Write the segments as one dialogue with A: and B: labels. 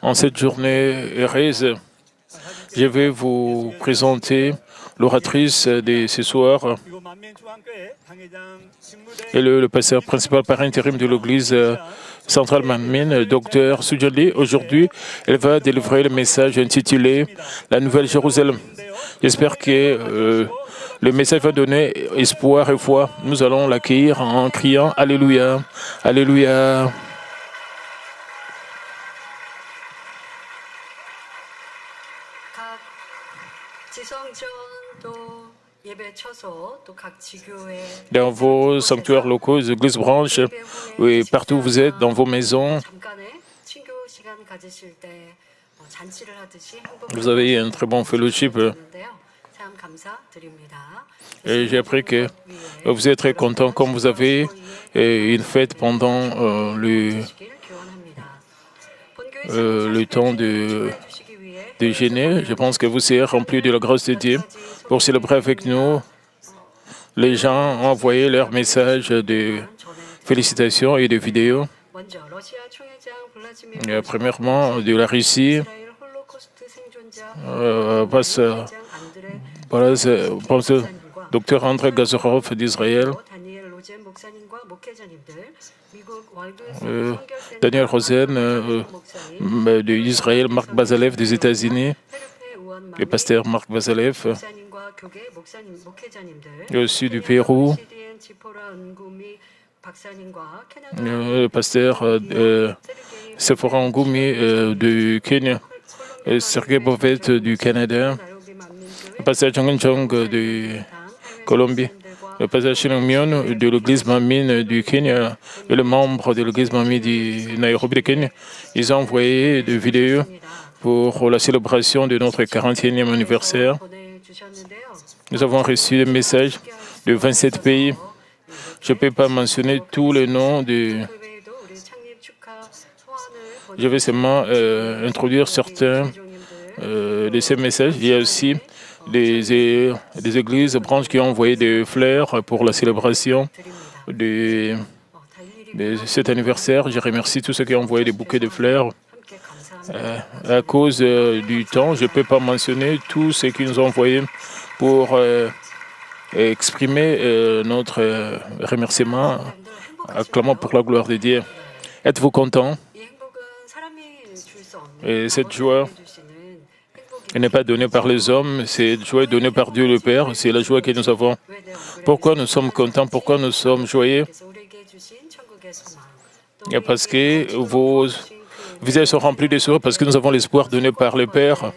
A: En cette journée heureuse, je vais vous présenter l'oratrice de ce soir et le pasteur principal par intérim de l'Église centrale Manmin, Dr Sujun Lee. Aujourd'hui, elle va délivrer le message intitulé « La Nouvelle Jérusalem ». J'espère que le message va donner espoir et foi. Nous allons l'accueillir en criant « Alléluia, Alléluia ». Dans vos sanctuaires locaux, les églises branches, et partout où vous êtes, dans vos maisons, vous avez un très bon fellowship. Et j'ai appris que vous êtes très content comme vous avez une fête pendant le temps de jeûner. Je pense que vous serez remplis de la grâce de Dieu pour célébrer avec nous. Les gens ont envoyé leurs messages de félicitations et de vidéos. Premièrement, de la Russie, Dr Andrei Gazarov d'Israël, Daniel Rosen d'Israël, Marc Bazalev des États-Unis, le pasteur Marc Bazalev, et aussi du Pérou, le pasteur Sephora Ngumi du Kenya, Sergei Bovet du Canada, le pasteur Chong Chong de Colombie, le pasteur Shinong Mion de l'église Manmin du Kenya et le membre de l'église Manmin du Nairobi de Kenya. Ils ont envoyé des vidéos pour la célébration de notre 41e anniversaire. Nous avons reçu des messages de 27 pays. Je ne peux pas mentionner tous les noms de... Je vais seulement introduire certains de ces messages. Il y a aussi des églises branches qui ont envoyé des fleurs pour la célébration de cet anniversaire. Je remercie tous ceux qui ont envoyé des bouquets de fleurs. À cause du temps, je ne peux pas mentionner tous ceux qui nous ont envoyé pour exprimer notre remerciement, acclamant pour la gloire de Dieu. Êtes-vous contents? Et cette joie n'est pas donnée par les hommes, cette joie est donnée par Dieu le Père, c'est la joie que nous avons. Pourquoi nous sommes contents? Pourquoi nous sommes joyeux? Parce que vos visages sont remplis de sourires, parce que nous avons l'espoir donné par le Père.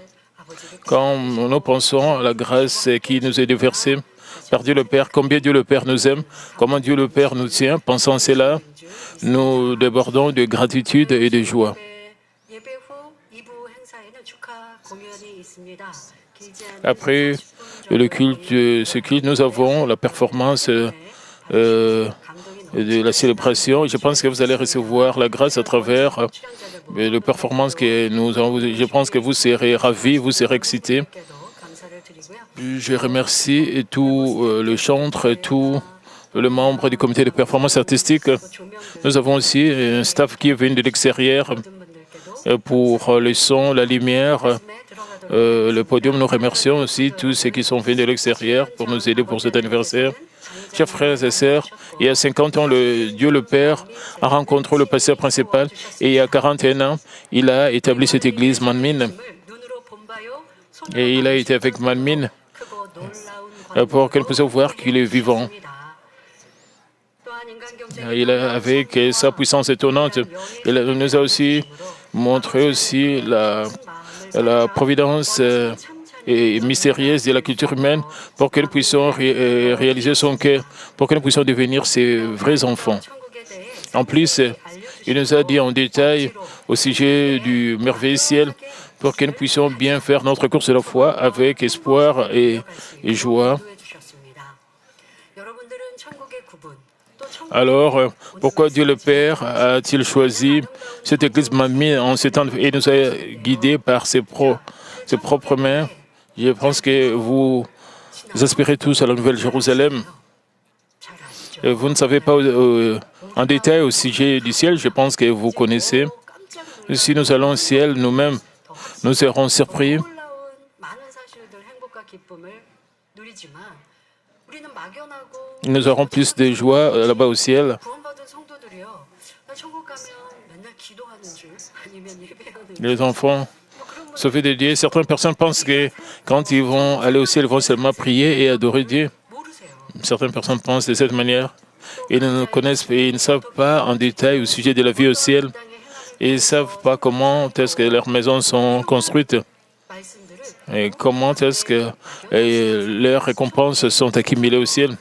A: Quand nous pensons à la grâce qui nous est déversée par Dieu le Père, combien Dieu le Père nous aime, comment Dieu le Père nous tient, pensant cela, nous débordons de gratitude et de joie. Après le culte, ce culte, nous avons la performance de la célébration. Je pense que vous allez recevoir la grâce à travers les performances que nous avons. Je pense que vous serez ravis, vous serez excités. Je remercie tout le chantre, tout le membre du comité de performance artistique. Nous avons aussi un staff qui est venu de l'extérieur pour le son, la lumière, le podium. Nous remercions aussi tous ceux qui sont venus de l'extérieur pour nous aider pour cet anniversaire. Chers frères et sœurs, il y a 50 ans, Dieu le Père a rencontré le pasteur principal et il y a 41 ans, il a établi cette église Manmin. Et il a été avec Manmin pour qu'elle puisse voir qu'il est vivant. Il a, avec sa puissance étonnante, il nous a aussi montré aussi la providence et mystérieuse de la culture humaine pour que nous puissions réaliser son cœur, pour que nous puissions devenir ses vrais enfants. En plus, il nous a dit en détail au sujet du merveilleux ciel pour que nous puissions bien faire notre course de la foi avec espoir et joie. Alors, pourquoi Dieu le Père a-t-il choisi cette église Manmin en ce temps et nous a guidés par ses propres mains? Je pense que vous aspirez tous à la Nouvelle Jérusalem. Et vous ne savez pas En détail au sujet du ciel, je pense que vous connaissez. Si nous allons au ciel nous-mêmes, nous serons surpris. Nous aurons plus de joie là-bas au ciel. Les enfants sauvés de Dieu, certaines personnes pensent que quand ils vont aller au ciel, ils vont seulement prier et adorer Dieu. Certaines personnes pensent de cette manière. Ils ne connaissent pas, ils ne savent pas en détail au sujet de la vie au ciel. Ils ne savent pas comment est-ce que leurs maisons sont construites et comment est-ce que leurs récompenses sont accumulées au ciel.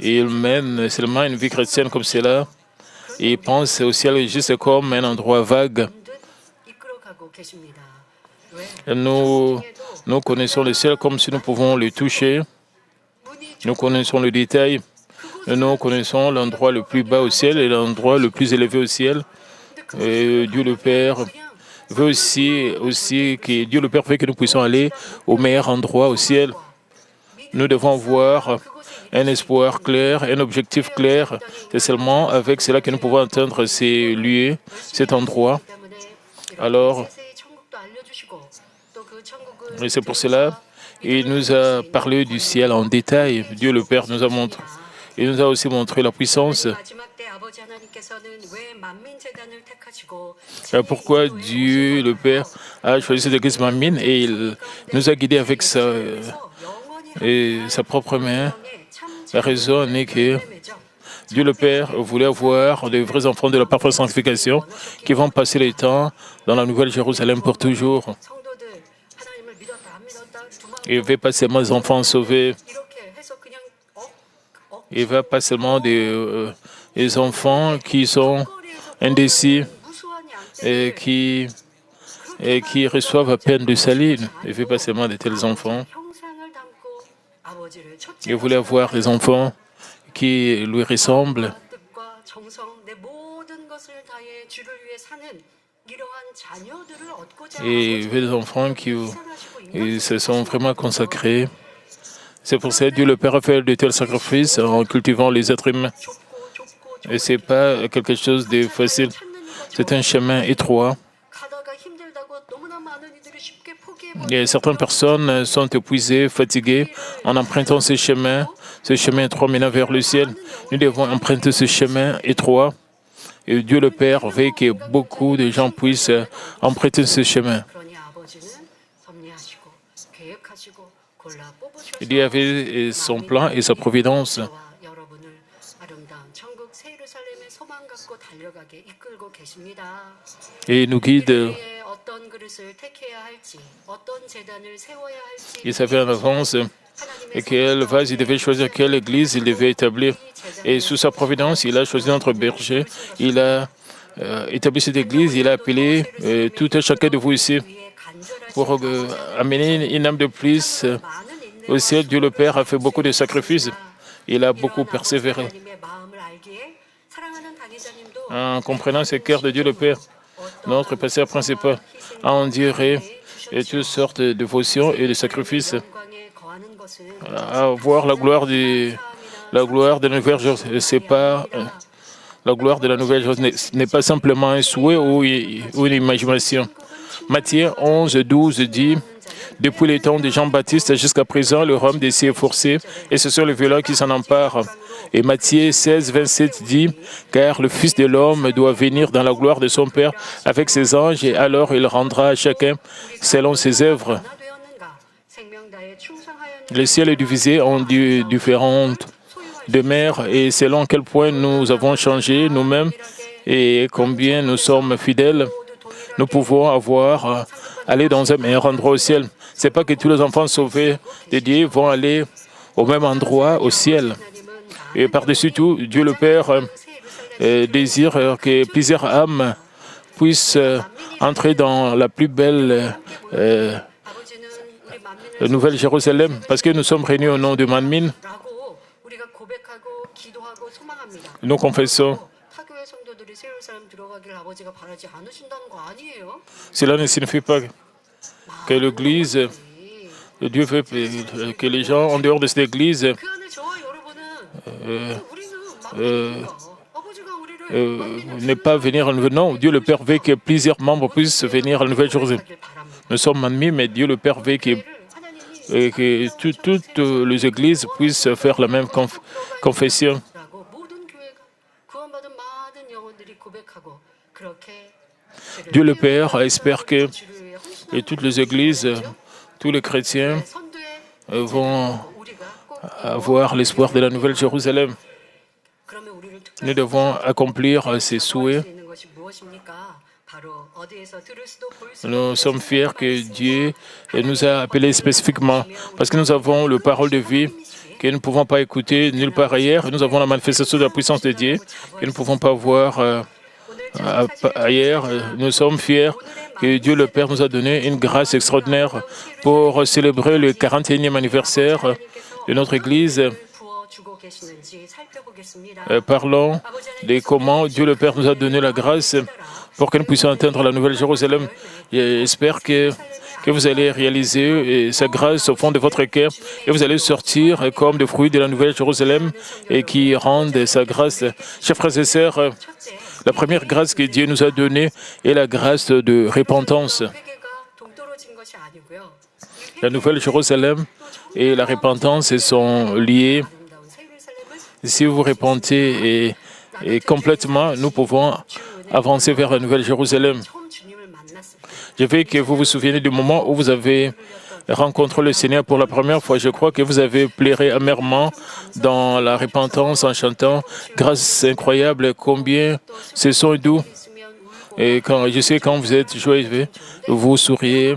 A: Ils mènent seulement une vie chrétienne comme cela. Ils pensent au ciel juste comme un endroit vague. Nous connaissons le ciel comme si nous pouvons le toucher. Nous connaissons le détail. Nous connaissons l'endroit le plus bas au ciel et l'endroit le plus élevé au ciel. Et Dieu le Père veut aussi que Dieu le Père veut que nous puissions aller au meilleur endroit au ciel. Nous devons voir un espoir clair, un objectif clair. C'est seulement avec cela que nous pouvons atteindre ces lieux, cet endroit. Alors, et c'est pour cela qu'il nous a parlé du ciel en détail. Dieu le Père nous a montré. Il nous a aussi montré la puissance. Pourquoi Dieu le Père a choisi cette église Manmin et il nous a guidés avec sa propre main. La raison est que Dieu le Père voulait avoir de vrais enfants de la parfaite sanctification qui vont passer le temps dans la Nouvelle Jérusalem pour toujours. Il ne veut pas seulement des enfants sauvés. Il ne veut pas seulement des enfants qui sont indécis et qui reçoivent à peine de salut. Il ne veut pas seulement de tels enfants. Il voulait avoir des enfants qui lui ressemblent. Et il veut des enfants qui se sont vraiment consacrés. C'est pour ça que Dieu le Père a fait de tels sacrifices en cultivant les êtres humains. Et ce n'est pas quelque chose de facile. C'est un chemin étroit. Et certaines personnes sont épuisées, fatiguées en empruntant ce chemin étroit menant vers le ciel. Nous devons emprunter ce chemin étroit. Et Dieu le Père veut que beaucoup de gens puissent emprunter ce chemin. Dieu avait son plan et sa providence. Et il nous guide. Il savait en avance quelle vase il devait choisir, quelle église il devait établir. Et sous sa providence, il a choisi notre berger. Il a établi cette église. Il a appelé tout un chacun de vous ici pour amener une âme de plus au ciel. Dieu le Père a fait beaucoup de sacrifices. Il a beaucoup persévéré. En comprenant ce cœur de Dieu le Père, notre pasteur principal a enduré toutes sortes de dévotions et de sacrifices. Avoir la gloire de la Nouvelle Jérusalem, c'est pas la gloire de la Nouvelle Jérusalem n'est pas simplement un souhait ou une imagination. Matthieu 11, 12 dit: depuis les temps de Jean-Baptiste jusqu'à présent, le royaume des cieux est forcé, et ce sont les violents qui s'en emparent. Et Matthieu 16, 27 dit: car le Fils de l'homme doit venir dans la gloire de son Père avec ses anges, et alors il rendra à chacun selon ses œuvres. Le ciel est divisé en différentes demeures, et selon quel point nous avons changé nous-mêmes et combien nous sommes fidèles, nous pouvons aller dans un meilleur endroit au ciel. Ce n'est pas que tous les enfants sauvés de Dieu vont aller au même endroit au ciel. Et par-dessus tout, Dieu le Père désire que plusieurs âmes puissent entrer dans la plus belle Nouvelle Jérusalem, parce que nous sommes réunis au nom de Manmin. Nous confessons. Cela ne signifie pas que l'Église, Dieu veut que les gens en dehors de cette Église ne pas venir à la Nouvelle. Non, Dieu le Père veut que plusieurs membres puissent venir à la Nouvelle-Jérusalem. Nous sommes ennemis, mais Dieu le Père veut que toutes les églises puissent faire la même confession. Dieu le Père espère que toutes les églises, tous les chrétiens vont avoir l'espoir de la Nouvelle Jérusalem. Nous devons accomplir ces souhaits. Nous sommes fiers que Dieu nous a appelés spécifiquement parce que nous avons la parole de vie que nous ne pouvons pas écouter nulle part ailleurs. Nous avons la manifestation de la puissance de Dieu que nous ne pouvons pas voir ailleurs. Nous sommes fiers que Dieu le Père nous a donné une grâce extraordinaire pour célébrer le 41e anniversaire de notre Église. Parlons de comment Dieu le Père nous a donné la grâce pour que nous puissions atteindre la Nouvelle Jérusalem. J'espère que vous allez réaliser sa grâce au fond de votre cœur et vous allez sortir comme des fruits de la Nouvelle Jérusalem et qui rendent sa grâce. Chers frères et sœurs, la première grâce que Dieu nous a donnée est la grâce de repentance. La Nouvelle Jérusalem et la repentance sont liées. Si vous repentez et complètement, nous pouvons avancer vers la Nouvelle Jérusalem. Je veux que vous vous souveniez du moment où vous avez rencontré le Seigneur pour la première fois. Je crois que vous avez pleuré amèrement dans la repentance en chantant « Grâce incroyable, combien ce sont doux ». Et je sais quand vous êtes joyeux, vous souriez.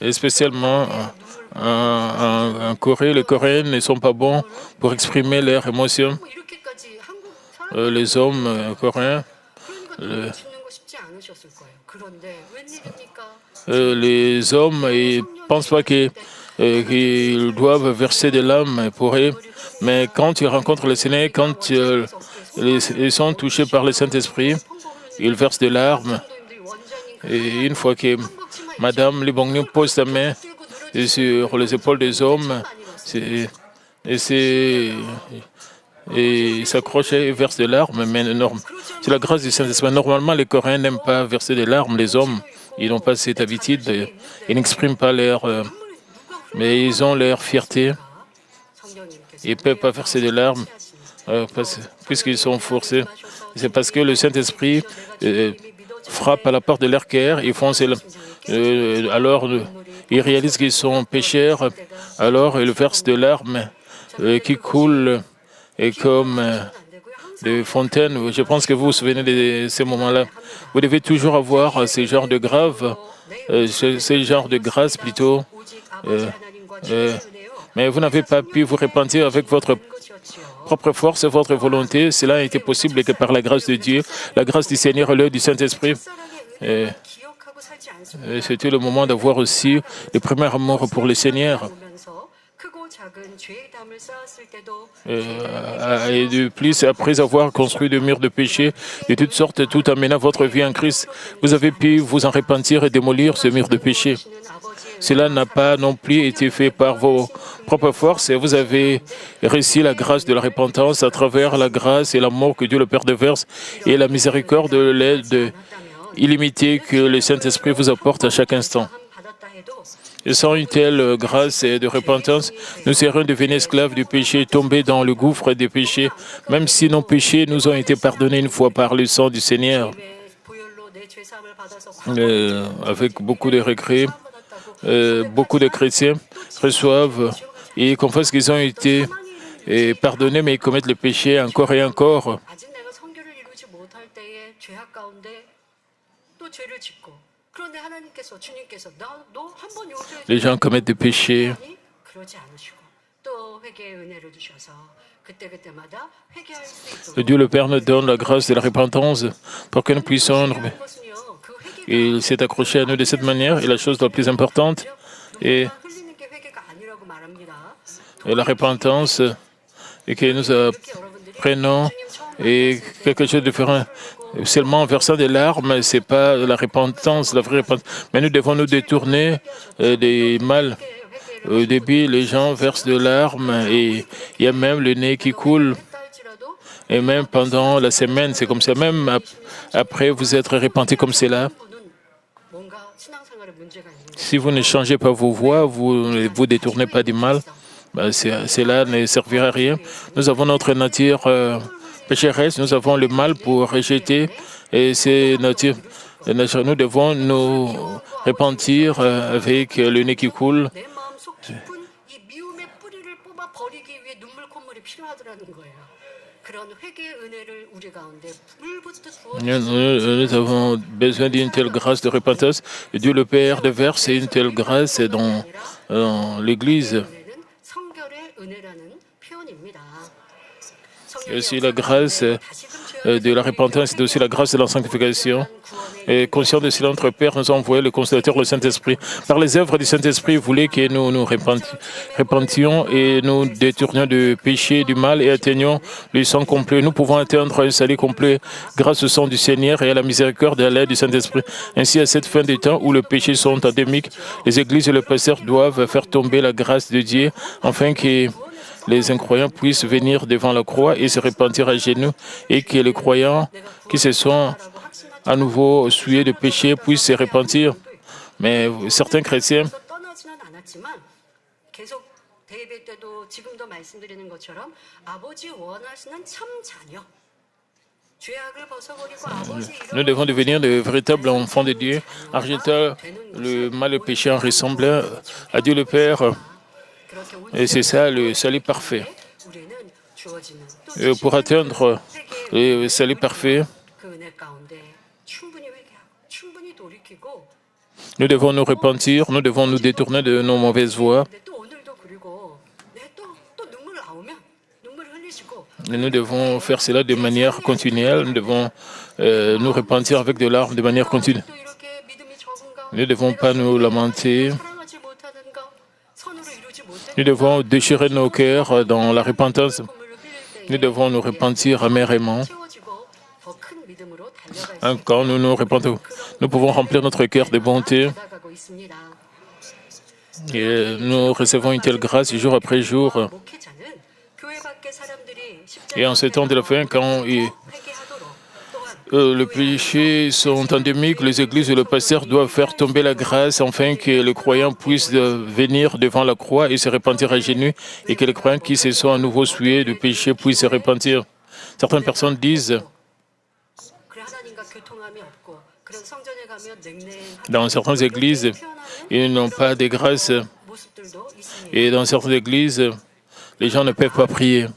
A: Et spécialement en Corée, les Coréens ne sont pas bons pour exprimer leurs émotions. Les hommes coréens, les hommes, ils ne pensent pas qu'ils doivent verser des larmes pour eux, mais quand ils rencontrent le Seigneur, quand ils sont touchés par le Saint-Esprit, ils versent des larmes. Et une fois que Madame Libongnu pose sa main sur les épaules des hommes, et s'accroche et verse des larmes, mais c'est la grâce du Saint-Esprit. Normalement, les Coréens n'aiment pas verser des larmes, les hommes. Ils n'ont pas cette habitude, ils n'expriment pas mais ils ont leur fierté. Ils ne peuvent pas verser des larmes puisqu'ils sont forcés. C'est parce que le Saint-Esprit frappe à la porte de leur cœur, ils font alors ils réalisent qu'ils sont pécheurs, alors ils versent des larmes qui coulent et comme des fontaines. Je pense que vous vous souvenez de ces moments-là. Vous devez toujours avoir ce genre de grâce plutôt. Mais vous n'avez pas pu vous repentir avec votre propre force et votre volonté. Cela a été possible que par la grâce de Dieu, la grâce du Seigneur et l'œuvre du Saint-Esprit. C'était le moment d'avoir aussi le premier amour pour le Seigneur. Et de plus, après avoir construit des murs de péché de toutes sortes, tout amenant votre vie en Christ, vous avez pu vous en repentir et démolir ce mur de péché. Cela n'a pas non plus été fait par vos propres forces et vous avez reçu la grâce de la repentance à travers la grâce et l'amour que Dieu le Père déverse et la miséricorde de l'aide illimitée que le Saint-Esprit vous apporte à chaque instant. Et sans une telle grâce et de repentance, nous serions devenus esclaves du péché, tombés dans le gouffre des péchés, même si nos péchés nous ont été pardonnés une fois par le sang du Seigneur. Avec beaucoup de regrets, beaucoup de chrétiens reçoivent et confessent qu'ils ont été pardonnés, mais ils commettent le péché encore et encore. Les gens commettent des péchés. Dieu le Père nous donne la grâce de la repentance pour que nous puissions. Il s'est accroché à nous de cette manière. Et la chose la plus importante est la repentance et que nous apprenons et quelque chose de différent. Seulement en versant des larmes, ce n'est pas la repentance, la vraie repentance. Mais nous devons nous détourner des mal. Au début, les gens versent des larmes et il y a même le nez qui coule. Et même pendant la semaine, c'est comme ça. Même après vous êtes repenti comme cela. Si vous ne changez pas vos voies, vous ne vous détournez pas du mal, ben cela ne servira à rien. Nous avons notre nature pécheresse, nous avons le mal pour rejeter et c'est nature. Nous devons nous repentir avec le nez qui coule. Nous avons besoin d'une telle grâce de repentance. Et Dieu le Père déverse une telle grâce dans l'Église. Et aussi la grâce de la repentance, c'est aussi la grâce de la sanctification. Et conscient de cela, notre Père nous a envoyé le Consolateur, le Saint-Esprit. Par les œuvres du Saint-Esprit, il voulait que nous nous repentions et nous détournions du péché, du mal et atteignions le sang complet. Nous pouvons atteindre un salut complet grâce au sang du Seigneur et à la miséricorde et à l'aide du Saint-Esprit. Ainsi, à cette fin des temps où les péchés sont endémiques, les églises et les pasteurs doivent faire tomber la grâce de Dieu afin que les incroyants puissent venir devant la croix et se repentir à genoux et que les croyants qui se sont à nouveau souillés de péché puissent se repentir. Mais certains chrétiens nous devons devenir de véritables enfants de Dieu, arrêter le mal et le péché en ressemblant à Dieu le Père. Et c'est ça le salut parfait. Et pour atteindre le salut parfait, nous devons nous repentir, nous devons nous détourner de nos mauvaises voies. Et nous devons faire cela de manière continuelle, nous devons nous repentir avec des larmes de manière continue. Nous ne devons pas nous lamenter. Nous devons déchirer nos cœurs dans la repentance. Nous devons nous repentir amèrement. Quand nous nous repentons, nous pouvons remplir notre cœur de bonté. Et nous recevons une telle grâce jour après jour. Et en ce temps de la fin, quand les péchés sont endémiques, les églises et le pasteur doivent faire tomber la grâce afin que les croyants puissent venir devant la croix et se repentir à genoux et que les croyants qui se sont à nouveau souillés de péché puissent se repentir. Certaines personnes disent, dans certaines églises, ils n'ont pas de grâce et dans certaines églises, les gens ne peuvent pas prier.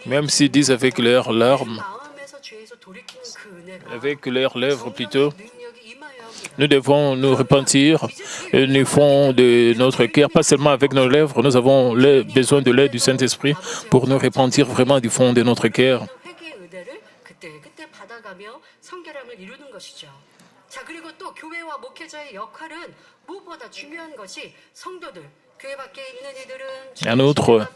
A: Même s'ils disent avec leurs larmes, avec leurs lèvres plutôt, nous devons nous repentir et nous font de notre cœur, pas seulement avec nos lèvres, nous avons besoin de l'aide du Saint-Esprit pour nous repentir vraiment du fond de notre cœur. En outre,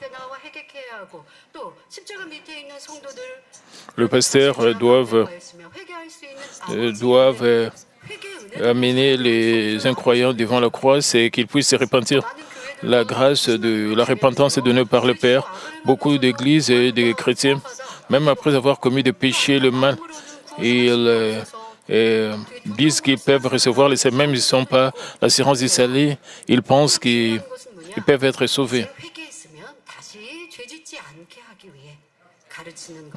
A: le pasteur doivent amener les incroyants devant la croix et qu'ils puissent se repentir. La grâce de la repentance est donnée par le Père. Beaucoup d'églises et de chrétiens, même après avoir commis des péchés, le mal, ils disent qu'ils peuvent recevoir les saints, même ils ne sont pas l'assurance du salut, ils pensent qu'ils peuvent être sauvés.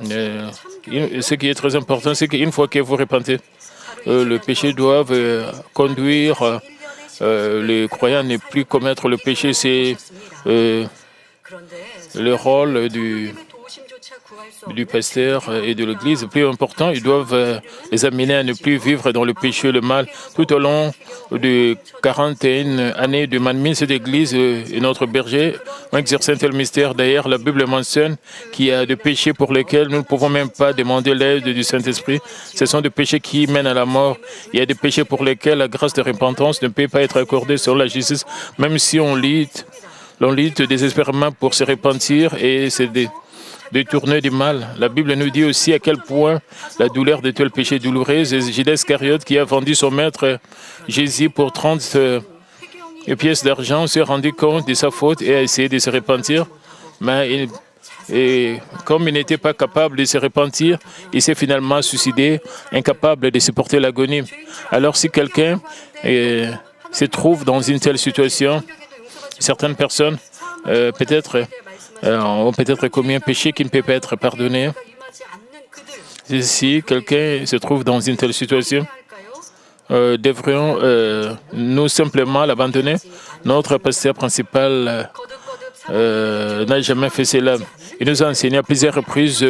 A: Ce qui est très important, c'est qu'une fois que vous repentez, le péché doit conduire les croyants à ne plus commettre le péché. C'est le rôle du pasteur et de l'Église. Le plus important, ils doivent les amener à ne plus vivre dans le péché et le mal. Tout au long de 41 années de Manmin, cette Église et notre berger ont exercé un tel mystère. D'ailleurs, la Bible mentionne qu'il y a des péchés pour lesquels nous ne pouvons même pas demander l'aide du Saint-Esprit. Ce sont des péchés qui mènent à la mort. Il y a des péchés pour lesquels la grâce de repentance ne peut pas être accordée sur la justice, même si on lutte désespérément pour se repentir et se détourner du mal. La Bible nous dit aussi à quel point la douleur de tel péché douloureuse. Et Judas Iscariote, qui a vendu son maître Jésus pour 30 pièces d'argent, s'est rendu compte de sa faute et a essayé de se repentir. Mais comme il n'était pas capable de se repentir, il s'est finalement suicidé, incapable de supporter l'agonie. Alors si quelqu'un se trouve dans une telle situation, certaines personnes ont peut-être commis un péché qui ne peut pas être pardonné. Si quelqu'un se trouve dans une telle situation, devrions-nous simplement l'abandonner? Notre pasteur principal n'a jamais fait cela. Il nous a enseigné à plusieurs reprises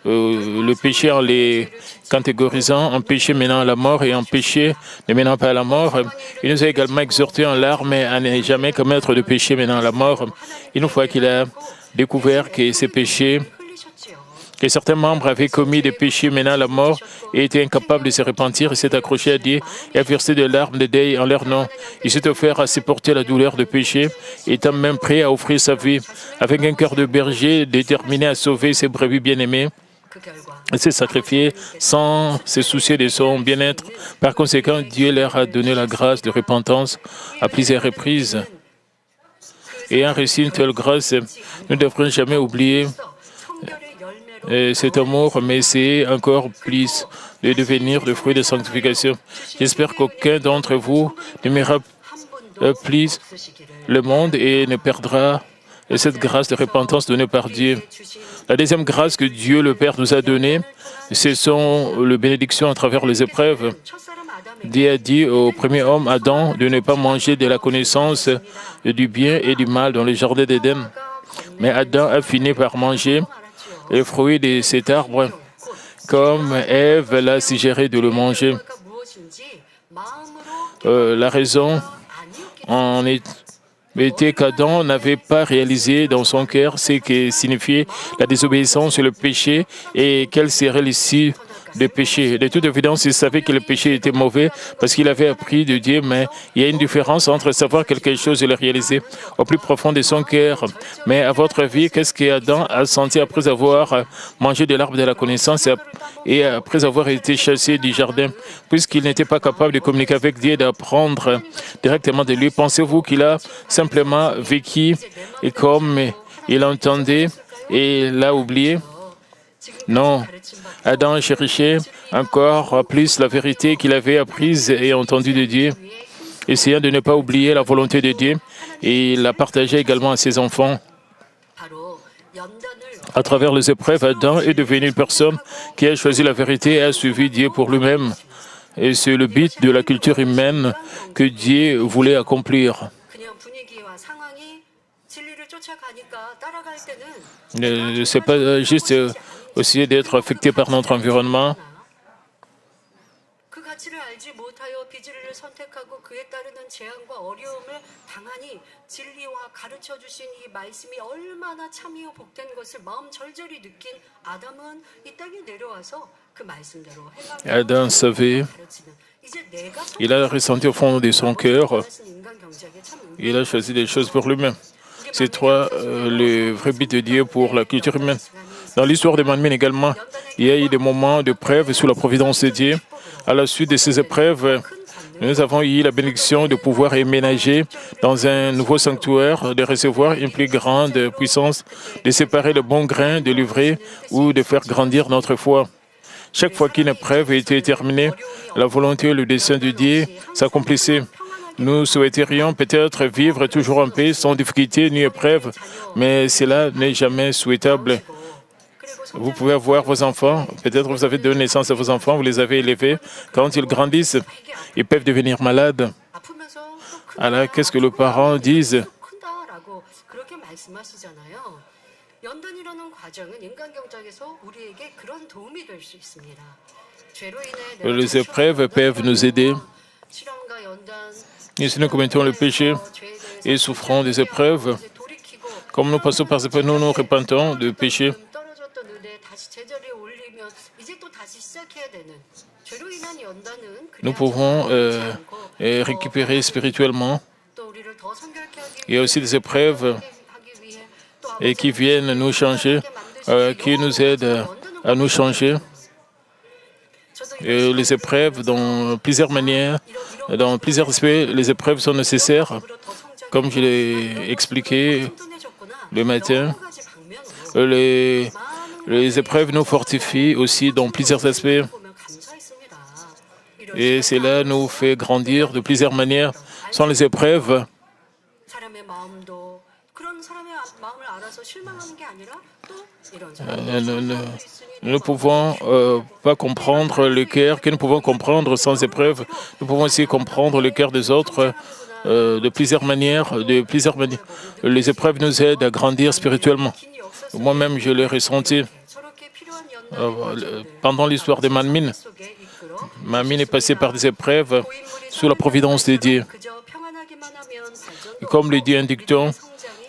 A: le péché en les catégorisant en péché menant à la mort et en péché ne menant pas à la mort. Il nous a également exhorté en larmes à ne jamais commettre de péché menant à la mort. Une fois qu'il a découvert que ces péchés, que certains membres avaient commis des péchés menant à la mort et étaient incapables de se repentir, il s'est accroché à Dieu et a versé des larmes de deuil en leur nom. Il s'est offert à supporter la douleur de péché, étant même prêt à offrir sa vie, avec un cœur de berger déterminé à sauver ses brebis bien-aimées. Il s'est sacrifié sans se soucier de son bien-être. Par conséquent, Dieu leur a donné la grâce de repentance à plusieurs reprises. Ayant reçu une telle grâce, nous ne devrons jamais oublier cet amour, mais essayer encore plus de devenir le fruit de sanctification. J'espère qu'aucun d'entre vous n'aimera plus le monde et ne perdra cette grâce de repentance donnée par Dieu. La deuxième grâce que Dieu le Père nous a donnée, ce sont les bénédictions à travers les épreuves. Dieu a dit au premier homme, Adam, de ne pas manger de la connaissance du bien et du mal dans le jardin d'Éden. Mais Adam a fini par manger le fruit de cet arbre, comme Ève l'a suggéré de le manger. La raison en était qu'Adam n'avait pas réalisé dans son cœur ce que signifiait la désobéissance et le péché et quelle serait l'issue du péché. De toute évidence, il savait que le péché était mauvais parce qu'il avait appris de Dieu, mais il y a une différence entre savoir quelque chose et le réaliser au plus profond de son cœur. Mais à votre avis, qu'est-ce qu'Adam a senti après avoir mangé de l'arbre de la connaissance et après avoir été chassé du jardin? Puisqu'il n'était pas capable de communiquer avec Dieu et d'apprendre directement de lui, pensez-vous qu'il a simplement vécu et comme il entendait et l'a oublié? Non. Adam cherchait encore plus la vérité qu'il avait apprise et entendue de Dieu, essayant de ne pas oublier la volonté de Dieu, et il la partageait également à ses enfants. À travers les épreuves, Adam est devenu une personne qui a choisi la vérité et a suivi Dieu pour lui-même. Et c'est le but de la culture humaine que Dieu voulait accomplir. Ce n'est pas juste aussi d'être affecté par notre environnement. Adam savait, il a ressenti au fond de son cœur, il a choisi des choses pour lui-même. C'est toi le vrai but de Dieu pour la culture humaine. Dans l'histoire de Manmin également, il y a eu des moments de preuve sous la providence de Dieu. À la suite de ces épreuves, nous avons eu la bénédiction de pouvoir éménager dans un nouveau sanctuaire, de recevoir une plus grande puissance, de séparer le bon grain de l'ivraie ou de faire grandir notre foi. Chaque fois qu'une épreuve était terminée, la volonté et le dessein de Dieu s'accomplissaient. Nous souhaiterions peut-être vivre toujours en paix, sans difficulté ni épreuve, mais cela n'est jamais souhaitable. Vous pouvez avoir vos enfants, peut-être vous avez donné naissance à vos enfants, vous les avez élevés. Quand ils grandissent, ils peuvent devenir malades. Alors, qu'est-ce que les parents disent? Les épreuves peuvent nous aider. Et si nous commettons le péché et souffrons des épreuves, Comme nous passons par ces épreuves, nous nous repentons de péché. Nous pouvons récupérer spirituellement. Il y a aussi des épreuves et qui viennent nous changer, qui nous aident à nous changer. Et les épreuves, dans plusieurs manières, dans plusieurs aspects, les épreuves sont nécessaires. Comme je l'ai expliqué le matin, les épreuves nous fortifient aussi dans plusieurs aspects. Et cela nous fait grandir de plusieurs manières. Sans les épreuves, nous ne pouvons pas comprendre le cœur que nous pouvons comprendre sans épreuves. Nous pouvons aussi comprendre le cœur des autres de plusieurs manières. Les épreuves nous aident à grandir spirituellement. Moi-même, je l'ai ressenti pendant l'histoire de Manmin. Manmin est passé par des épreuves sous la providence de Dieu. Comme le dit un dicton,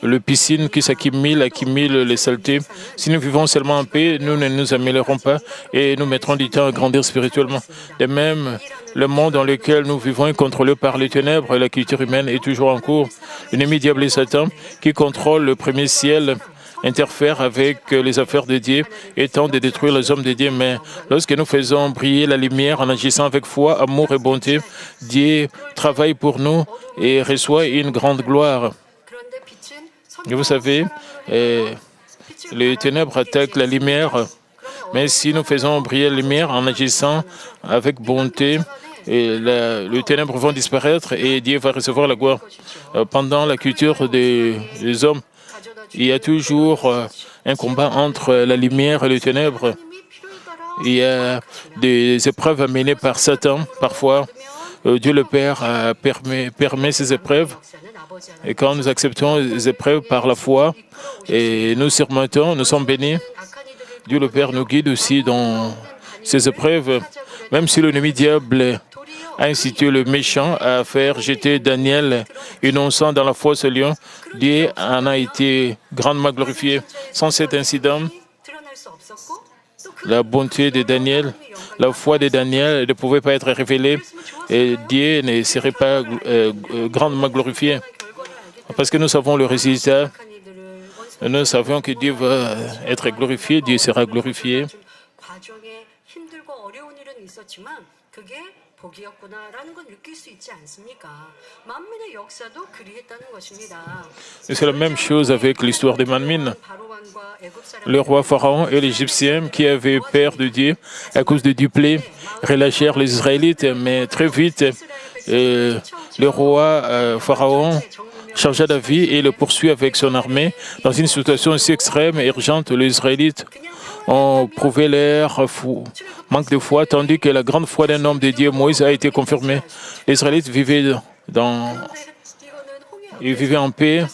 A: le piscine qui s'accumule les saletés. Si nous vivons seulement en paix, nous ne nous améliorons pas et nous mettrons du temps à grandir spirituellement. De même, le monde dans lequel nous vivons est contrôlé par les ténèbres et la culture humaine est toujours en cours. L'ennemi diable et Satan, qui contrôle le premier ciel, interfère avec les affaires de Dieu et tente de détruire les hommes de Dieu. Mais lorsque nous faisons briller la lumière en agissant avec foi, amour et bonté, Dieu travaille pour nous et reçoit une grande gloire. Et vous savez, les ténèbres attaquent la lumière, mais si nous faisons briller la lumière en agissant avec bonté, les ténèbres vont disparaître et Dieu va recevoir la gloire. Pendant la culture des hommes, il y a toujours un combat entre la lumière et les ténèbres. Il y a des épreuves amenées par Satan. Parfois, Dieu le Père permet ces épreuves. Et quand nous acceptons les épreuves par la foi et nous surmontons, nous sommes bénis. Dieu le Père nous guide aussi dans ces épreuves. Même si l'ennemi diable a incité le méchant à faire jeter Daniel innocent dans la fosse au lion, Dieu en a été grandement glorifié. Sans cet incident, la bonté de Daniel, la foi de Daniel ne pouvait pas être révélée et Dieu ne serait pas grandement glorifié. Parce que nous savons le résultat, nous savons que Dieu va être glorifié, Dieu sera glorifié. Et c'est la même chose avec l'histoire de Manmin. Le roi Pharaon et l'Égyptien qui avaient peur de Dieu à cause de Duplé relâchèrent les Israélites, mais très vite, le roi Pharaon changea d'avis et le poursuit avec son armée. Dans une situation aussi extrême et urgente, les Israélites ont prouvé leur manque de foi, tandis que la grande foi d'un homme de Dieu, Moïse, a été confirmée. Les Israélites vivaient en paix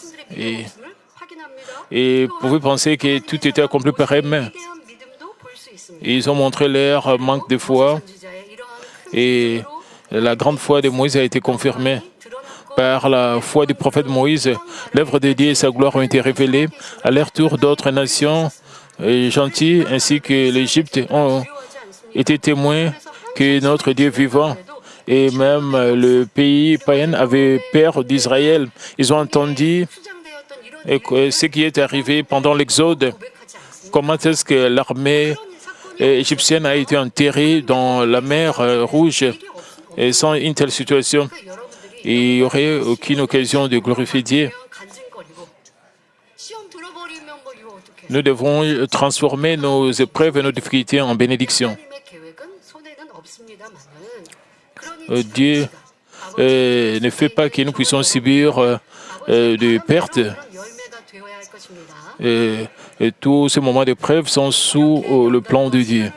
A: et pouvaient penser que tout était accompli par eux-mêmes. Ils ont montré leur manque de foi et la grande foi de Moïse a été confirmée. Par la foi du prophète Moïse, l'œuvre de Dieu et sa gloire ont été révélées. À leur tour, d'autres nations gentilles ainsi que l'Égypte ont été témoins que notre Dieu vivant et même le pays païen avait peur d'Israël. Ils ont entendu ce qui est arrivé pendant l'Exode. Comment est-ce que l'armée égyptienne a été enterrée dans la mer Rouge et sans une telle situation? Il n'y aurait aucune occasion de glorifier Dieu. Nous devons transformer nos épreuves et nos difficultés en bénédictions. Dieu ne fait pas que nous puissions subir des pertes. Et tous ces moments d'épreuve sont sous le plan de Dieu.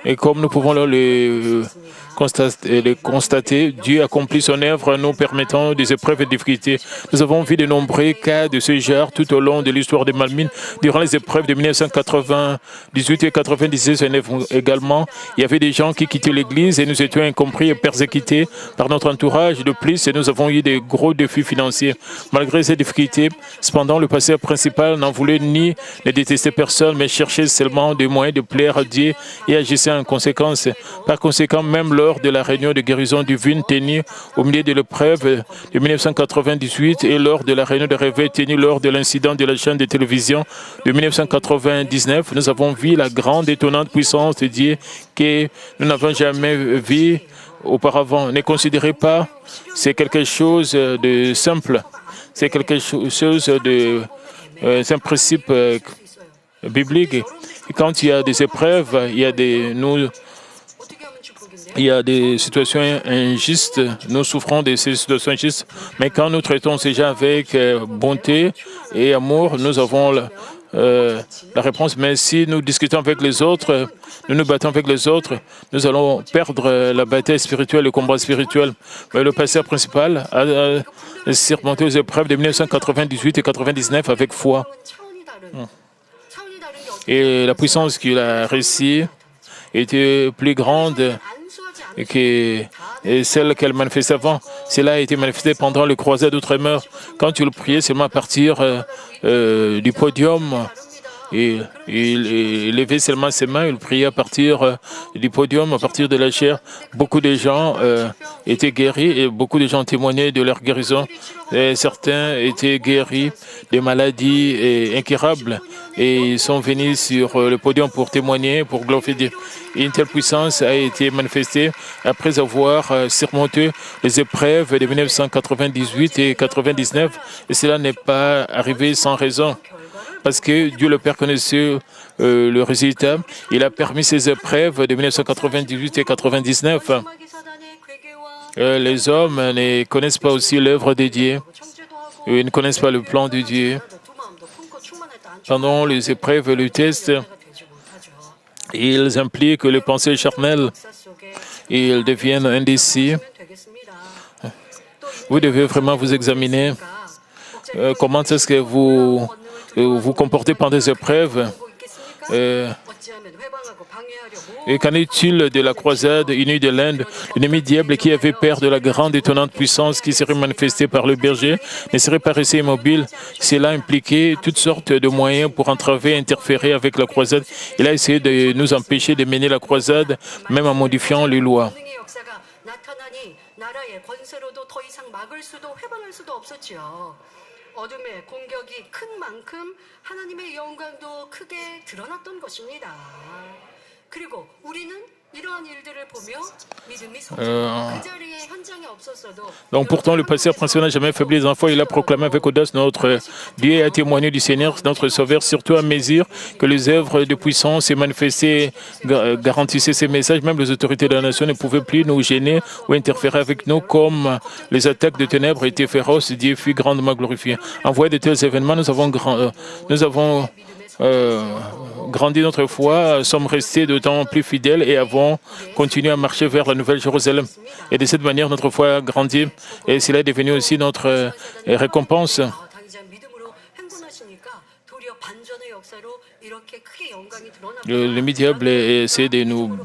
A: Et comme nous pouvons les constater, Dieu accomplit son œuvre en nous permettant des épreuves et des difficultés. Nous avons vu de nombreux cas de ce genre tout au long de l'histoire de Malmine. Durant les épreuves de 1998 et 1996 également, il y avait des gens qui quittaient l'Église et nous étions incompris et persécutés par notre entourage. De plus, nous avons eu des gros défis financiers. Malgré ces difficultés, cependant, le pasteur principal n'en voulait ni ne détestait personne, mais cherchait seulement des moyens de plaire à Dieu et agissait en conséquence. Par conséquent, même lors de la réunion de guérison divine tenue au milieu de l'épreuve de 1998 et lors de la réunion de réveil tenue lors de l'incident de la chaîne de télévision de 1999, nous avons vu la grande étonnante puissance de Dieu que nous n'avons jamais vue auparavant. Ne considérez pas, c'est quelque chose de simple, c'est quelque chose de... c'est un principe biblique. Et quand il y a des épreuves, il y a des situations injustes, nous souffrons de ces situations injustes, mais quand nous traitons ces gens avec bonté et amour, nous avons la réponse. Mais si nous discutons avec les autres, nous nous battons avec les autres, nous allons perdre la bataille spirituelle, le combat spirituel. Mais le pasteur principal a surmonté les épreuves de 1998 et 1999 avec foi. Et la puissance qu'il a réussi était plus grande que celle qu'elle manifestait avant. Cela a été manifesté pendant le croisade d'outre-mer. Quand il priait seulement à partir du podium, il levait seulement ses mains, il priait à partir du podium, à partir de la chair. Beaucoup de gens étaient guéris et beaucoup de gens témoignaient de leur guérison. Et certains étaient guéris des maladies incurables et ils sont venus sur le podium pour témoigner, pour glorifier Dieu. Une telle puissance a été manifestée après avoir surmonté les épreuves de 1998 et 1999. Et cela n'est pas arrivé sans raison. Parce que Dieu le Père connaissait le résultat. Il a permis ces épreuves de 1998 et 1999. Les hommes ne connaissent pas aussi l'œuvre de Dieu. Ils ne connaissent pas le plan de Dieu. Pendant les épreuves et les tests, ils impliquent les pensées charnelles. Ils deviennent indécis. Vous devez vraiment vous examiner. Comment est-ce que vous vous comportez pendant des épreuves? Et qu'en est-il de la croisade unie de l'Inde? L'ennemi diable qui avait peur de la grande étonnante puissance qui serait manifestée par le berger ne serait pas resté immobile. Cela impliquait toutes sortes de moyens pour entraver et interférer avec la croisade. Il a essayé de nous empêcher de mener la croisade, même en modifiant les lois.
B: 어둠의 공격이 큰 만큼 하나님의 영광도 크게 드러났던 것입니다. 그리고 우리는 이러한 일들을 보며 믿음이 그 자리에 현장에 없었어도
A: Donc pourtant le pasteur principal n'a jamais faibli les enfants. Il a proclamé avec audace notre Dieu et a témoigné du Seigneur, notre Sauveur, surtout à mesure que les œuvres de puissance s'est manifestées, garantissaient ces messages. Même les autorités de la nation ne pouvaient plus nous gêner ou interférer avec nous comme les attaques de ténèbres étaient féroces. Dieu fut grandement glorifié. En voyant de tels événements, nous avons grandi notre foi, sommes restés d'autant plus fidèles et avons continué à marcher vers la Nouvelle Jérusalem. Et de cette manière, notre foi a grandi et cela est devenu aussi notre récompense. Le diable essaie de nous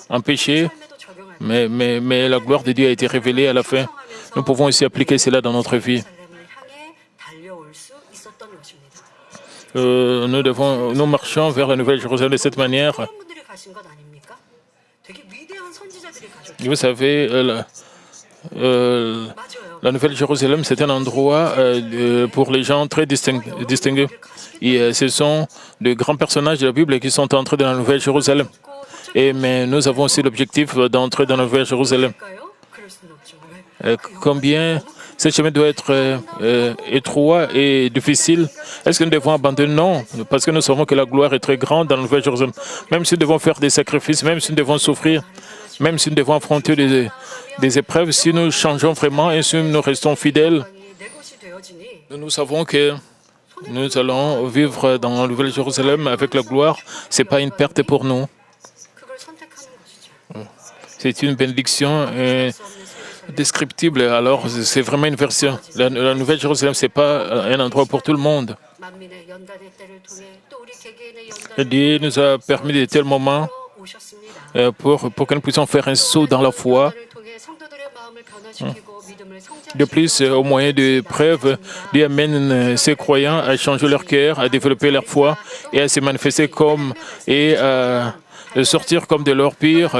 A: empêcher, mais la gloire de Dieu a été révélée à la fin. Nous pouvons aussi appliquer cela dans notre vie. Nous marchons vers la Nouvelle Jérusalem de cette manière. Vous savez, la Nouvelle Jérusalem, c'est un endroit pour les gens très distingués. Et ce sont de grands personnages de la Bible qui sont entrés dans la Nouvelle Jérusalem. Mais nous avons aussi l'objectif d'entrer dans la Nouvelle Jérusalem. Combien ce chemin doit être étroit et difficile. Est-ce que nous devons abandonner? Non, parce que nous savons que la gloire est très grande dans la Nouvelle Jérusalem. Même si nous devons faire des sacrifices, même si nous devons souffrir, même si nous devons affronter des épreuves, si nous changeons vraiment et si nous restons fidèles, nous savons que nous allons vivre dans la Nouvelle Jérusalem avec la gloire. Ce n'est pas une perte pour nous. C'est une bénédiction descriptible. Alors, c'est vraiment une version. La Nouvelle Jérusalem, ce n'est pas un endroit pour tout le monde. Dieu nous a permis de tels moments pour que nous puissions faire un saut dans la foi. De plus, au moyen de preuves, Dieu amène ces croyants à changer leur cœur, à développer leur foi et à se manifester et à sortir comme de l'or pur,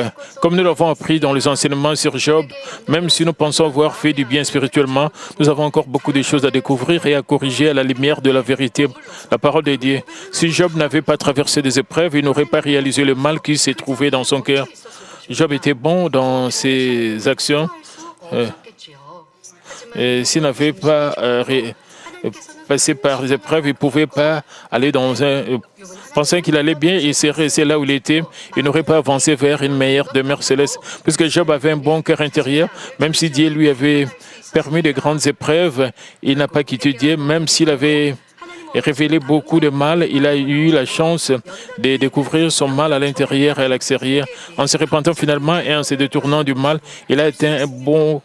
A: comme nous l'avons appris dans les enseignements sur Job. Même si nous pensons avoir fait du bien spirituellement, nous avons encore beaucoup de choses à découvrir et à corriger à la lumière de la vérité, la parole de Dieu. Si Job n'avait pas traversé des épreuves, il n'aurait pas réalisé le mal qui s'est trouvé dans son cœur. Job était bon dans ses actions. S'il n'avait pas passé par les épreuves, il ne pouvait pas aller pensant qu'il allait bien, il serait resté là où il était. Il n'aurait pas avancé vers une meilleure demeure céleste. Puisque Job avait un bon cœur intérieur, même si Dieu lui avait permis de grandes épreuves, il n'a pas quitté Dieu, même s'il avait révélé beaucoup de mal, il a eu la chance de découvrir son mal à l'intérieur et à l'extérieur. En se repentant finalement et en se détournant du mal, il a atteint un bon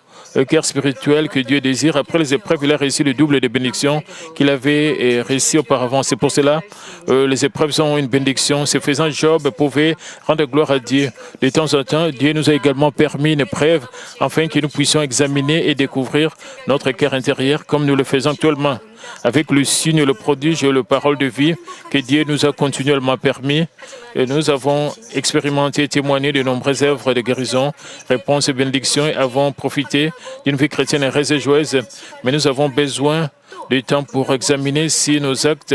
A: cœur spirituel que Dieu désire. Après les épreuves, il a reçu le double des bénédictions qu'il avait reçues auparavant. C'est pour cela les épreuves sont une bénédiction. Ce faisant, Job pouvait rendre gloire à Dieu. De temps en temps, Dieu nous a également permis une épreuve afin que nous puissions examiner et découvrir notre cœur intérieur comme nous le faisons actuellement. Avec le signe, le prodige et la parole de vie que Dieu nous a continuellement permis, et nous avons expérimenté et témoigné de nombreuses œuvres de guérison, réponses et bénédictions et avons profité d'une vie chrétienne heureuse et joyeuse. Mais nous avons besoin de temps pour examiner si nos actes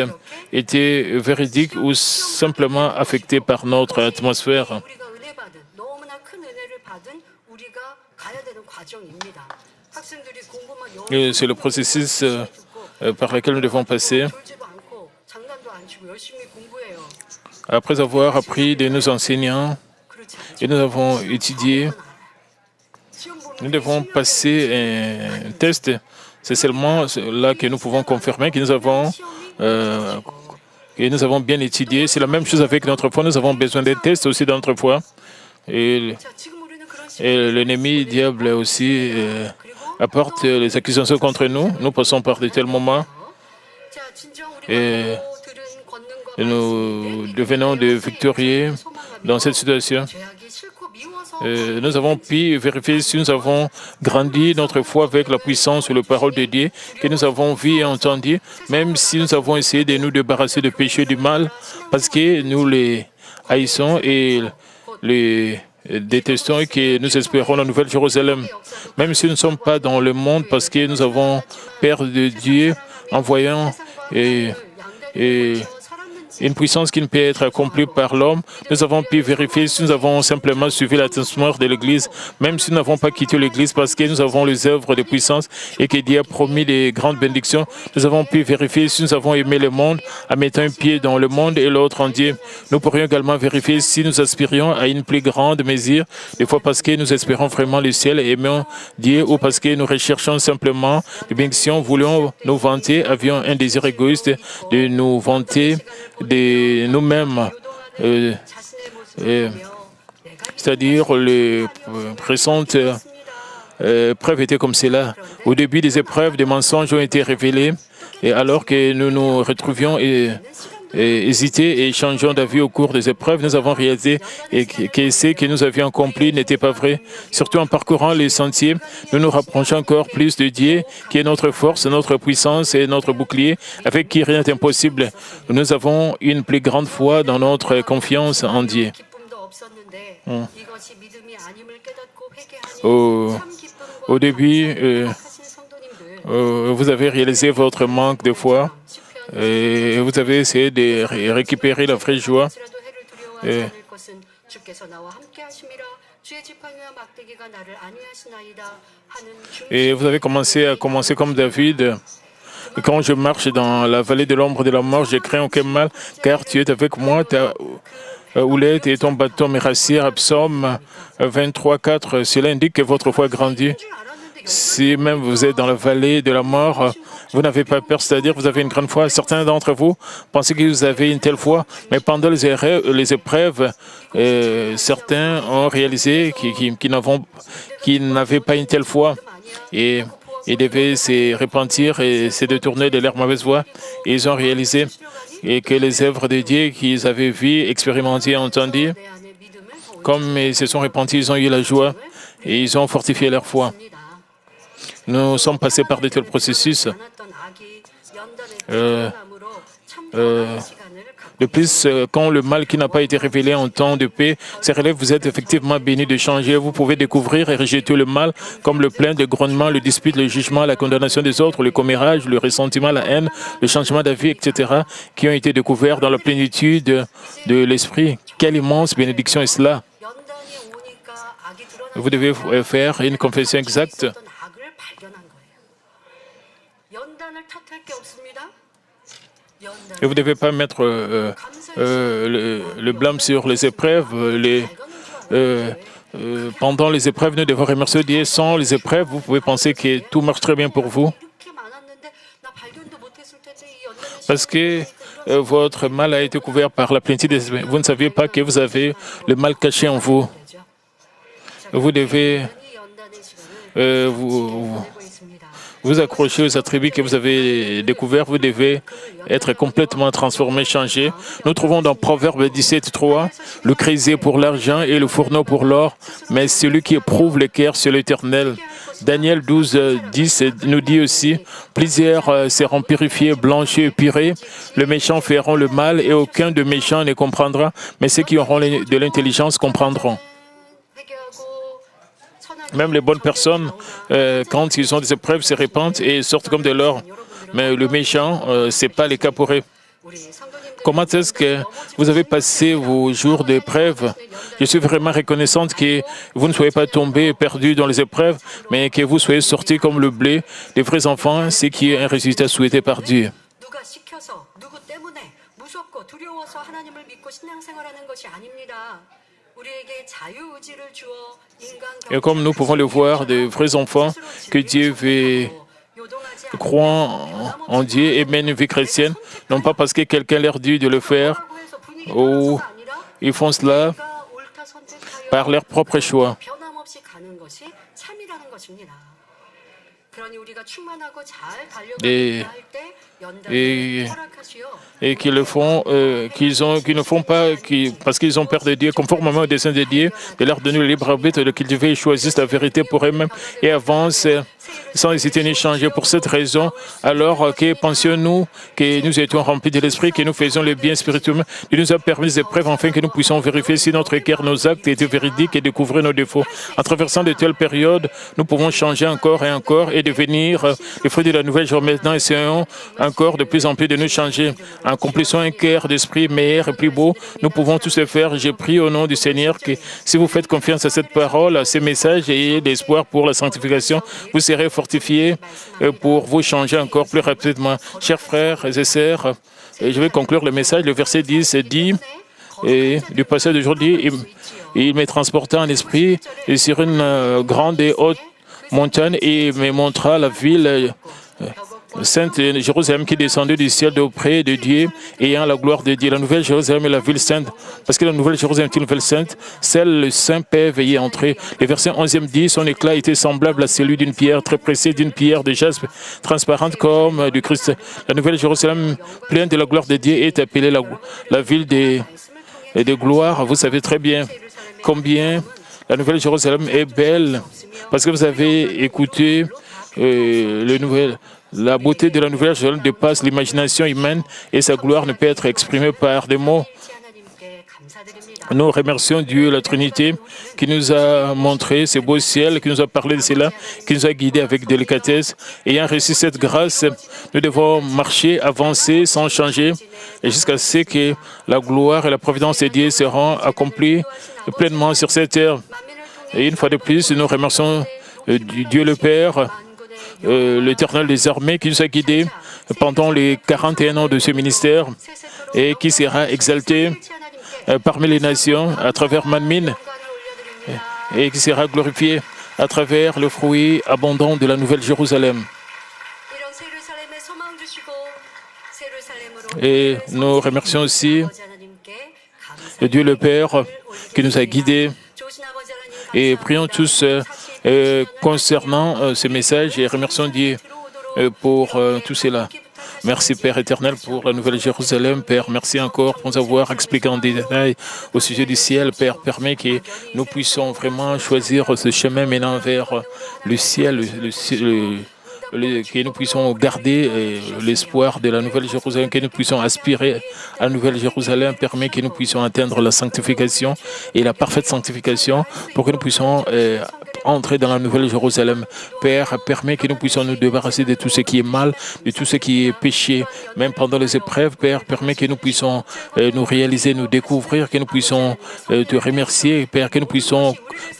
A: étaient véridiques ou simplement affectés par notre atmosphère. C'est le processus par lequel nous devons passer. Après avoir appris de nos enseignants et nous avons étudié, nous devons passer un test. C'est seulement là que nous pouvons confirmer que nous avons bien étudié. C'est la même chose avec notre foi. Nous avons besoin d'un test aussi dans notre foi. Et l'ennemi, le diable aussi, apporte les accusations contre nous. Nous passons par de tels moments et nous devenons de victorieux dans cette situation. Nous avons pu vérifier si nous avons grandi notre foi avec la puissance ou la parole de Dieu que nous avons vu et entendu, même si nous avons essayé de nous débarrasser du péché du mal, parce que nous les haïssons et les détestons et que nous espérons la Nouvelle Jérusalem. Même si nous ne sommes pas dans le monde, parce que nous avons peur de Dieu en voyant une puissance qui ne peut être accomplie par l'homme, nous avons pu vérifier si nous avons simplement suivi la transmission de l'Église, même si nous n'avons pas quitté l'Église parce que nous avons les œuvres de puissance et que Dieu a promis des grandes bénédictions. Nous avons pu vérifier si nous avons aimé le monde en mettant un pied dans le monde et l'autre en Dieu. Nous pourrions également vérifier si nous aspirions à une plus grande mesure, des fois parce que nous espérons vraiment le ciel et aimons Dieu ou parce que nous recherchons simplement des bénédictions, voulions nous vanter, avions un désir égoïste de nous vanter de nous-mêmes, c'est-à-dire les récentes preuves étaient comme cela. Au début des épreuves, des mensonges ont été révélés, et alors que nous nous retrouvions hésiter et changeons d'avis au cours des épreuves, nous avons réalisé que ce que nous avions accompli n'était pas vrai. Surtout en parcourant les sentiers, nous nous rapprochons encore plus de Dieu, qui est notre force, notre puissance et notre bouclier, avec qui rien n'est impossible. Nous avons une plus grande foi dans notre confiance en Dieu. Au début, vous avez réalisé votre manque de foi. Et vous avez essayé de récupérer la vraie joie. Et vous avez commencé comme David. Quand je marche dans la vallée de l'ombre de la mort, je crains aucun mal, car tu es avec moi. Ta houlette et ton bâton me rassurent. Psaume 23, 4. Cela indique que votre foi grandit. Si même vous êtes dans la vallée de la mort, vous n'avez pas peur, c'est-à-dire que vous avez une grande foi. Certains d'entre vous pensez que vous avez une telle foi, mais pendant les épreuves, certains ont réalisé qu'ils n'avaient pas une telle foi et ils devaient se repentir et se détourner de leur mauvaise voie. Et ils ont réalisé et que les œuvres de Dieu qu'ils avaient vues, expérimentées, entendues, comme ils se sont repentis, ils ont eu la joie et ils ont fortifié leur foi. Nous sommes passés par de tels processus. De plus, quand le mal qui n'a pas été révélé en temps de paix se relève, vous êtes effectivement bénis de changer. Vous pouvez découvrir et rejeter le mal comme le plaint, le grondement, le dispute, le jugement, la condamnation des autres, le commérage, le ressentiment, la haine, le changement d'avis, etc., qui ont été découverts dans la plénitude de l'esprit. Quelle immense bénédiction est cela! Vous devez faire une confession exacte. Et vous ne devez pas mettre le blâme sur les épreuves. Pendant les épreuves, nous devons remercier Dieu. Sans les épreuves, vous pouvez penser que tout marche très bien pour vous. Parce que votre mal a été couvert par la plénitude des esprits. Vous ne saviez pas que vous avez le mal caché en vous. Vous devez vous accrochez aux attributs que vous avez découverts, vous devez être complètement transformé, changé. Nous trouvons dans Proverbe 17:3, le creuset pour l'argent et le fourneau pour l'or, mais celui qui éprouve les cœurs, c'est l'Éternel. Daniel 12:10 nous dit aussi, plusieurs seront purifiés, blanchis et purés. Les méchants feront le mal et aucun de méchants ne comprendra, mais ceux qui auront de l'intelligence comprendront. Même les bonnes personnes, quand ils ont des épreuves, se répandent et sortent comme de l'or. Mais le méchant, ce n'est pas le cas pour eux. Comment est-ce que vous avez passé vos jours d'épreuve? Je suis vraiment reconnaissante que vous ne soyez pas tombés perdus dans les épreuves, mais que vous soyez sortis comme le blé, des vrais enfants, ce qui est un résultat souhaité par Dieu. Et comme nous pouvons le voir, des vrais enfants, que Dieu veut croire en Dieu et mènent une vie chrétienne, non pas parce que quelqu'un leur dit de le faire, ou ils font cela par leur propre choix. Et qu'ils le font, qu'ils ne font pas parce qu'ils ont peur de Dieu, conformément au dessein de Dieu, de leur donner le libre arbitre, de cultiver et choisissent la vérité pour eux-mêmes et avancent sans hésiter ni changer. Pour cette raison, alors que pensions-nous que nous étions remplis de l'esprit, que nous faisions le bien spirituellement, il nous a permis des épreuves afin que nous puissions vérifier si notre cœur, nos actes étaient véridiques et découvrir nos défauts. En traversant de telles périodes, nous pouvons changer encore et devenir les fruits de la nouvelle journée. Maintenant, essayons encore de plus en plus de nous changer. En accomplissant un cœur d'esprit meilleur et plus beau, nous pouvons tous le faire. J'ai prié au nom du Seigneur que si vous faites confiance à cette parole, à ces messages et l'espoir pour la sanctification, vous serez fortifiés pour vous changer encore plus rapidement. Chers frères et sœurs, et je vais conclure le message. Le verset 10 dit, et du passage d'aujourd'hui, il me transporta en esprit sur une grande et haute montagne et me montra la ville Sainte Jérusalem qui descendait du ciel d'auprès de Dieu, ayant la gloire de Dieu. La nouvelle Jérusalem est la ville sainte, parce que la nouvelle Jérusalem est une ville sainte, celle le Saint Père veillait entrer. Le verset 11e dit, son éclat était semblable à celui d'une pierre très précieuse, d'une pierre de jaspe, transparente comme du Christ. La nouvelle Jérusalem, pleine de la gloire de Dieu, est appelée la ville de gloire. Vous savez très bien combien la nouvelle Jérusalem est belle, parce que vous avez écouté la beauté de la nouvelle Jérusalem dépasse l'imagination humaine et sa gloire ne peut être exprimée par des mots. Nous remercions Dieu, la Trinité, qui nous a montré ce beau ciel, qui nous a parlé de cela, qui nous a guidés avec délicatesse. Ayant reçu cette grâce, nous devons marcher, avancer sans changer, et jusqu'à ce que la gloire et la providence de Dieu seront accomplies pleinement sur cette terre. Et une fois de plus, nous remercions Dieu le Père, l'Éternel des armées qui nous a guidés pendant les 41 ans de ce ministère et qui sera exalté parmi les nations à travers Manmin et qui sera glorifié à travers le fruit abondant de la Nouvelle Jérusalem. Et nous remercions aussi Dieu le Père qui nous a guidés et prions tous concernant ce message et remercions Dieu pour tout cela. Merci Père éternel pour la Nouvelle Jérusalem. Père, merci encore pour nous avoir expliqué en détail au sujet du ciel. Père, permet que nous puissions vraiment choisir ce chemin menant vers le ciel, que nous puissions garder l'espoir de la Nouvelle Jérusalem, que nous puissions aspirer à la Nouvelle Jérusalem, permet que nous puissions atteindre la sanctification et la parfaite sanctification pour que nous puissions entrer dans la Nouvelle Jérusalem. Père, permet que nous puissions nous débarrasser de tout ce qui est mal, de tout ce qui est péché, même pendant les épreuves. Père, permet que nous puissions nous réaliser, nous découvrir, que nous puissions te remercier. Père, que nous puissions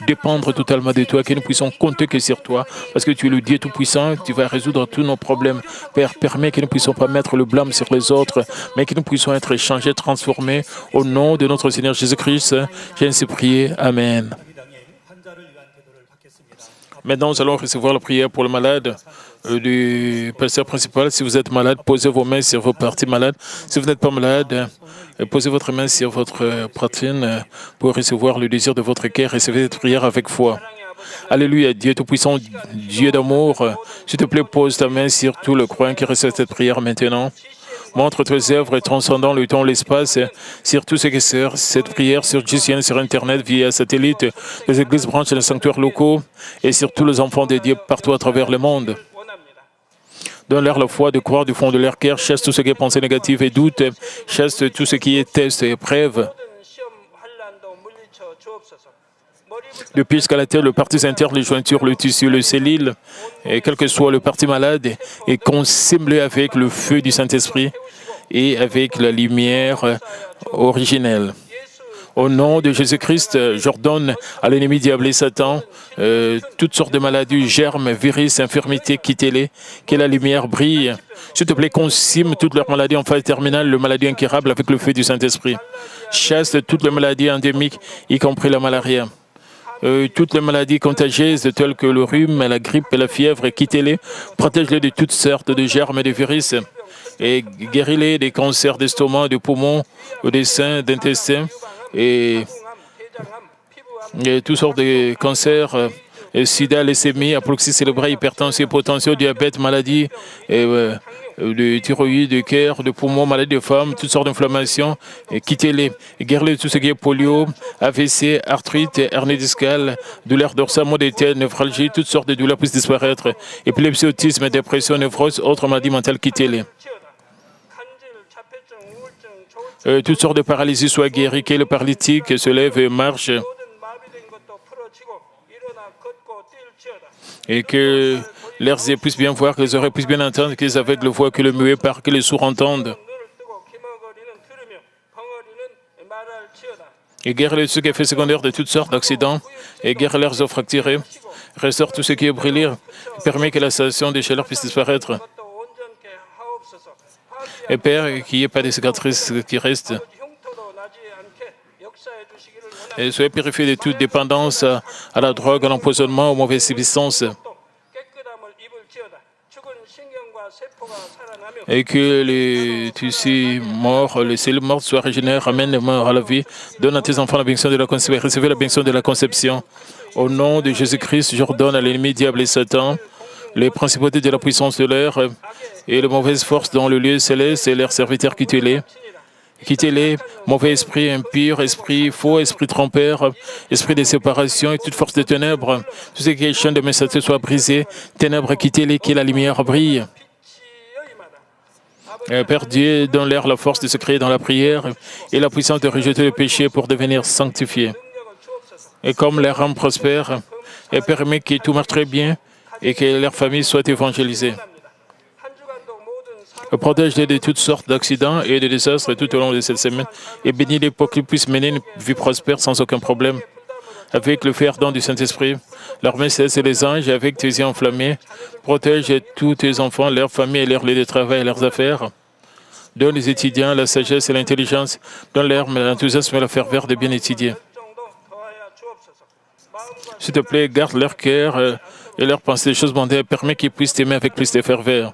A: dépendre totalement de toi, que nous puissions compter que sur toi, parce que tu es le Dieu Tout-Puissant, tu vas résoudre tous nos problèmes. Père, permet que nous ne puissions pas mettre le blâme sur les autres, mais que nous puissions être changés, transformés. Au nom de notre Seigneur Jésus-Christ, j'ai ainsi prié. Amen. Maintenant, nous allons recevoir la prière pour le malade du pasteur principal. Si vous êtes malade, posez vos mains sur vos parties malades. Si vous n'êtes pas malade, posez votre main sur votre poitrine pour recevoir le désir de votre cœur. Recevez cette prière avec foi. Alléluia, Dieu Tout-Puissant, Dieu d'amour, s'il te plaît, pose ta main sur tout le croyant qui reçoit cette prière maintenant. Montre tes œuvres transcendant le temps et l'espace sur tout ce qui sert cette prière sur GCN, sur Internet, via satellite, les églises branches et les sanctuaires locaux et sur tous les enfants de Dieu partout à travers le monde. Donne-leur la foi de croire du fond de leur cœur, chasse tout ce qui est pensée négative et doute, chasse tout ce qui est test et épreuve. Depuis jusqu'à la tête, le partie interne, les jointures, le tissu, le cellule, et quel que soit le parti malade, et consume-le avec le feu du Saint-Esprit et avec la lumière originelle. Au nom de Jésus-Christ, j'ordonne à l'ennemi diable et Satan toutes sortes de maladies, germes, virus, infirmités, quittez-les, que la lumière brille. S'il te plaît, consume toutes leurs maladies en phase terminale, les maladies incurables avec le feu du Saint-Esprit. Chasse toutes les maladies endémiques, y compris la malaria. Toutes les maladies contagieuses telles que le rhume, la grippe et la fièvre, quittez-les, protège-les de toutes sortes de germes et de virus et guéris-les des cancers d'estomac, de poumons, des seins, d'intestins et toutes sortes de cancers, sida, leucémie, apoplexie cérébrale, hypertension, hypotension, diabète, maladie, de thyroïde, de cœur, de poumons, maladies de femmes, toutes sortes d'inflammations, quittez-les. Guéris-les de tout ce qui est polio, AVC, arthrite, hernie discale, douleurs dorsales, maux de tête, névralgie, toutes sortes de douleurs puissent disparaître. Épilepsie, autisme, dépression, névrose, autres maladies mentales, quittez-les. Toutes sortes de paralysies soient guéries, que le paralytique se lève et marche. Et que leurs yeux puissent bien voir, que les oreilles puissent bien entendre, que les aveugles voient, que les muets parlent, que les sourds entendent. Et guérir les effets secondaires de toutes sortes d'accidents, et guérir leurs os fracturés, restaure tout ce qui est brûlé, permet que la sensation de chaleur puisse disparaître. Et Père, qu'il n'y ait pas de cicatrices qui restent. Et soyez purifiés de toute dépendance à la drogue, à l'empoisonnement, aux mauvaises substances. Et que les tissus morts, les cellules mortes soient régénérées, ramènent les morts à la vie. Donne à tes enfants la bénédiction de la conception. Recevez la bénédiction de la conception. Au nom de Jésus-Christ, j'ordonne à l'ennemi, diable et Satan, les principautés de la puissance de l'air et les mauvaises forces dans le lieu céleste et leurs serviteurs, quittez-les. Quittez-les, mauvais esprit impur, esprit faux, esprit trompeur, esprit de séparation et toute force de ténèbres. Tout ce qui est chaîne de messager soit brisé. Ténèbres, quittez-les, que la lumière brille. Père Dieu, donne-leur la force de se créer dans la prière et la puissance de rejeter le péché pour devenir sanctifiés. Et comme leur âme prospère, et permet que tout marche très bien et que leur famille soit évangélisée. Protège-les de toutes sortes d'accidents et de désastres tout au long de cette semaine et bénis-les pour qu'ils puissent mener une vie prospère sans aucun problème. Avec le feu ardent du Saint-Esprit, leur message et les anges avec tes yeux enflammés, protège tous tes enfants, leurs familles et leurs lieux de travail et leurs affaires. Donne les étudiants la sagesse et l'intelligence, donne-leur l'enthousiasme et la ferveur de bien étudier. S'il te plaît, garde leur cœur et leur pensée des choses mondaines. Permets qu'ils puissent t'aimer avec plus de ferveur.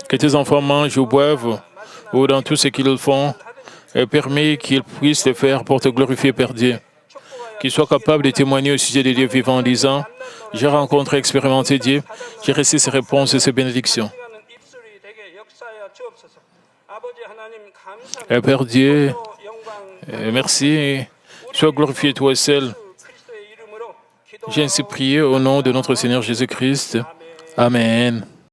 A: Que tes enfants mangent ou boivent ou dans tout ce qu'ils font, et permets qu'ils puissent le faire pour te glorifier, Père Dieu. Qu'ils soient capables de témoigner au sujet des dieux vivants en disant « J'ai rencontré, expérimenté Dieu, j'ai reçu ses réponses et ses bénédictions. » Et Père Dieu, merci. Sois glorifié toi seul. J'ai ainsi prié au nom de notre Seigneur Jésus-Christ. Amen.